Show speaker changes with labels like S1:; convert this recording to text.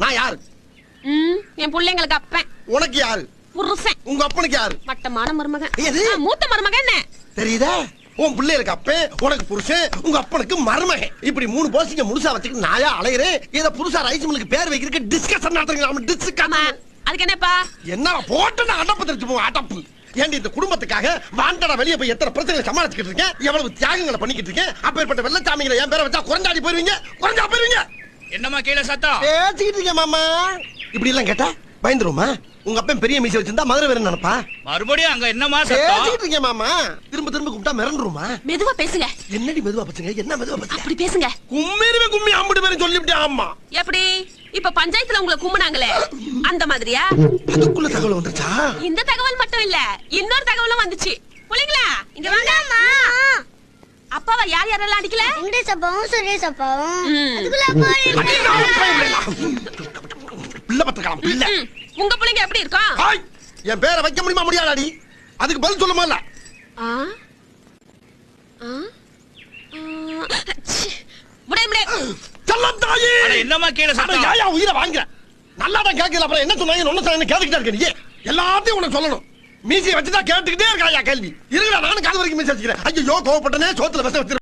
S1: நான் யாரு?
S2: என் பிள்ளைங்களுக்கு அப்பன்.
S1: உனக்கு யாரு?
S2: புருஷன்.
S1: உங்க அப்பனுக்கு யாரு?
S2: மட்டமான மருமகன்.
S1: எது?
S2: மூத்த மருமகன். என்ன
S1: தெரியுதா? உன் பிள்ளைகளுக்கு அப்பன், உனக்கு புருஷன், உங்க அப்பனுக்கு மருமகன். இப்படி 3 போஸ்டிங்க முழுசா வச்சுக்கிட்டு நாயா அலையறேன். இத புதுசா ரைஸ் மில்லுக்கு பேர் வைக்கிறதுக்கு டிஸ்கஷன் நடத்துறீங்க. டிஸ்கஷன்
S2: அதுக்கு என்னப்பா?
S1: என்ன போட்டு அடப்பு தெரிச்சு போவோம். அடப்பு ஏண்டி இந்த குடும்பத்துக்காக வாண்டடா வெளியே போய் எத்தனை பிரச்சனைகளை சமாளிச்சுக்கிட்டு இருக்கேன், எவ்வளவு தியாகங்களை பண்ணிக்கிட்டு இருக்கேன். அப்பேற்பட்ட வெள்ளச்சாமிகளை என் பேரை வச்சா குறைஞ்சாடி போயிருவீங்க. குறைஞ்சா போயிருவீங்க.
S3: என்னமா கீழே சத்தம்
S1: பேசிக்கிட்டு இருக்கேன் மாமா. இப்படி எல்லாம் கேட்டா பயந்துருமா? உங்க அப்பன் பெரிய மீசை வச்சிருந்தா மதுரை வேற நினைப்பா?
S3: மறுபடியும் அங்க என்னமா சத்தம்?
S1: பேசிக்கிட்டு இருக்கேன் மாமா. திரும்ப திரும்ப கூப்பிட்டா மிரண்டுருமா?
S2: மெதுவா பேசுங்க.
S1: என்னடி மெதுவா பேசுங்க? என்ன மெதுவா பேசுங்க?
S2: அப்படி பேசுங்க.
S1: கும்மிருவே கும்மி அம்புட்டு பேரும் சொல்லிவிட்டேன். ஆமா.
S2: எப்படி? இப்ப பஞ்சாயத்துல உங்களை கும்பினாங்களே அந்த மாதிரியா?
S1: அதுக்குள்ள தகவல் வந்துச்சா?
S2: இந்த தகவல் மட்டும் இல்ல, இன்னொரு தகவலும் வந்துச்சு. புள்ளைங்களா இங்க வாங்க. அப்பாவை யார் யாரெல்லாம் அடிக்கல?
S4: வெங்கடேஷ் அப்பாவும் சுரேஷ் அப்பாவும். அதுக்குள்ள
S1: பிள்ளை பத்துக்கலாம் பிள்ளை.
S2: உங்க பிள்ளைங்க எப்படி இருக்கும்?
S1: என் பேரை வைக்க முடியுமா முடியாதாடி? அதுக்கு பதில் சொல்ல முடியல.
S3: என்னமா கீழே சத்தம்?
S1: யாயா உயிரை வாங்குற? நல்லாதான் கேட்கல. அப்புறம் என்ன சொன்னாங்க ஒன்னு சொன்ன கேட்டுக்கிட்டே இருக்க. நீ எல்லாத்தையும் உனக்கு சொல்லணும். மீசியை வச்சுதான் கேட்டுக்கிட்டே இருக்காயா கேள்வி. இருங்கடா நானும் காது வரைக்கும் மீசி வச்சுக்கிறேன். ஐயோ கோவப்பட்டனே சோத்துல வச்சு